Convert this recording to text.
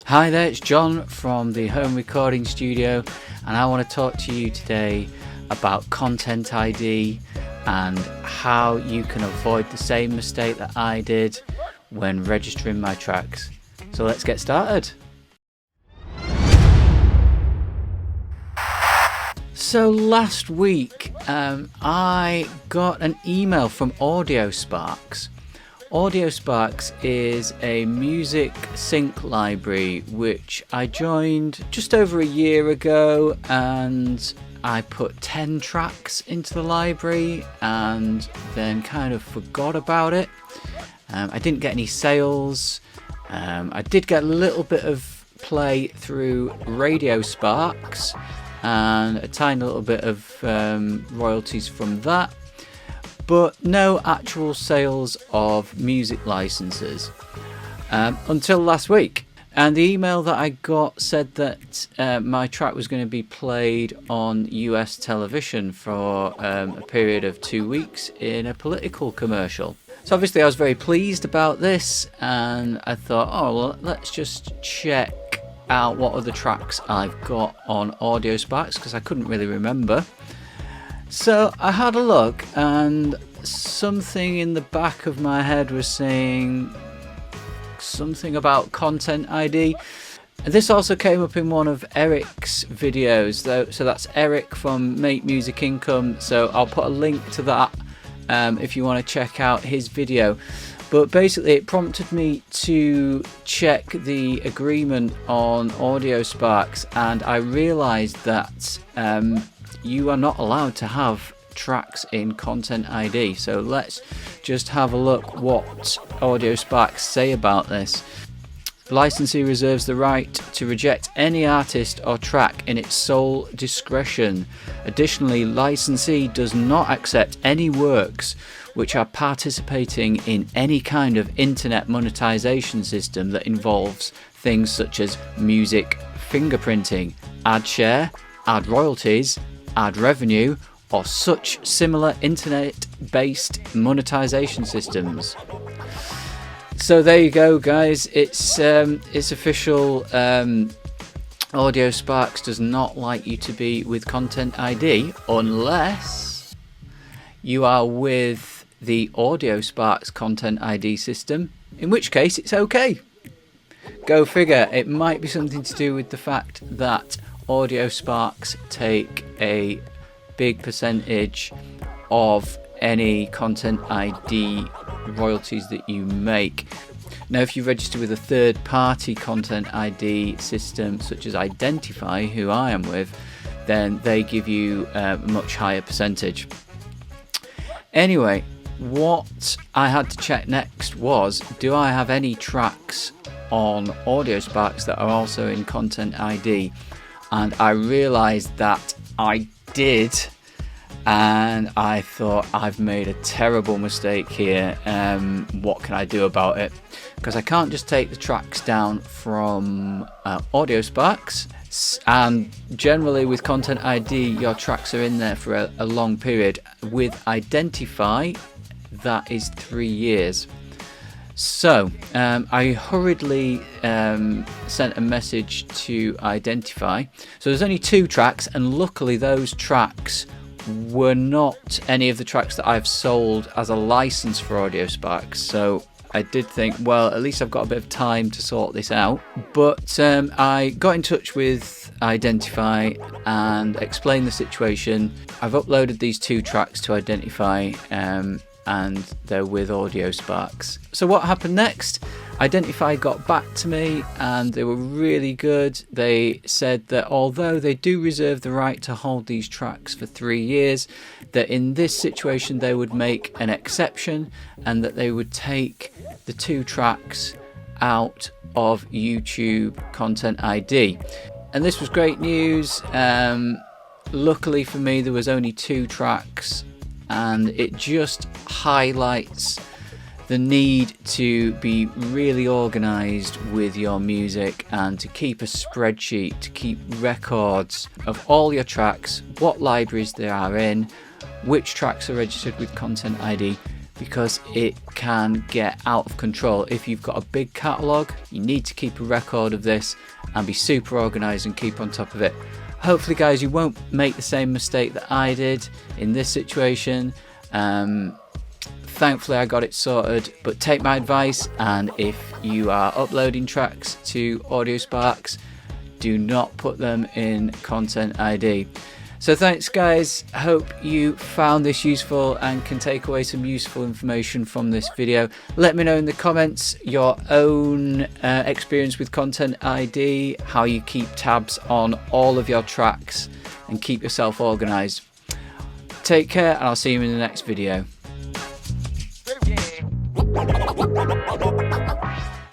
Hi there, it's John from the home recording studio, and I want to talk to you today about Content ID and how you can avoid the same mistake that I did when registering my tracks. So let's get started. So last week I got an email from Audiosparx. Audiosparx is a music sync library which I joined just over a year ago, and I put 10 tracks into the library and then kind of forgot about it. I didn't get any sales. I did get a little bit of play through Audiosparx and a tiny little bit of royalties from that, but no actual sales of music licenses until last week. And the email that I got said that my track was going to be played on US television for a period of 2 weeks in a political commercial. So obviously I was very pleased about this, and I thought, oh well, let's just check out what other tracks I've got on Audiosparx, because I couldn't really remember. So I had a look, and something in the back of my head was saying something about Content ID. And this also came up in one of Eric's videos, though. So that's Eric from Make Music Income. So I'll put a link to that if you want to check out his video. But basically it prompted me to check the agreement on Audiosparx, and I realised that you are not allowed to have tracks in Content ID. So let's just have a look what Audiosparx say about this. The licensee reserves the right to reject any artist or track in its sole discretion. Additionally, licensee does not accept any works which are participating in any kind of internet monetization system that involves things such as music fingerprinting, ad share, ad royalties, ad revenue, or such similar internet-based monetization systems. So there you go, guys. It's official. Audiosparx does not like you to be with Content ID unless you are with the Audiosparx Content ID system, in which case it's okay. Go figure. It might be something to do with the fact that Audiosparx take a big percentage of any Content ID royalties that you make. Now, if you register with a third-party Content ID system such as Identify, who I am with, then they give you a much higher percentage. Anyway, what I had to check next was, do I have any tracks on Audiosparx that are also in Content ID? And I realised that I did, and I thought, I've made a terrible mistake here. What can I do about it? Because I can't just take the tracks down from Audiosparx, and generally with Content ID your tracks are in there for a long period. With Identify, that is 3 years. So I hurriedly sent a message to Identify. So there's only 2 tracks, and luckily those tracks were not any of the tracks that I've sold as a license for Audiosparx. So I did think, well, at least I've got a bit of time to sort this out. But I got in touch with Identify and explained the situation. I've uploaded these 2 tracks to Identify, and they're with Audiosparx. So what happened next? Identify got back to me, and they were really good. They said that although they do reserve the right to hold these tracks for 3 years, that in this situation they would make an exception, and that they would take the 2 tracks out of YouTube Content ID. And this was great news. Luckily for me, there was only 2 tracks, and it just highlights the need to be really organised with your music and to keep a spreadsheet, to keep records of all your tracks, what libraries they are in, which tracks are registered with Content ID, because it can get out of control. If you've got a big catalogue, you need to keep a record of this and be super organised and keep on top of it. Hopefully guys, you won't make the same mistake that I did in this situation. Thankfully I got it sorted, but take my advice, and if you are uploading tracks to Audiosparx, do not put them in Content ID. So thanks guys, hope you found this useful and can take away some useful information from this video. Let me know in the comments your own experience with Content ID, how you keep tabs on all of your tracks and keep yourself organised. Take care, and I'll see you in the next video.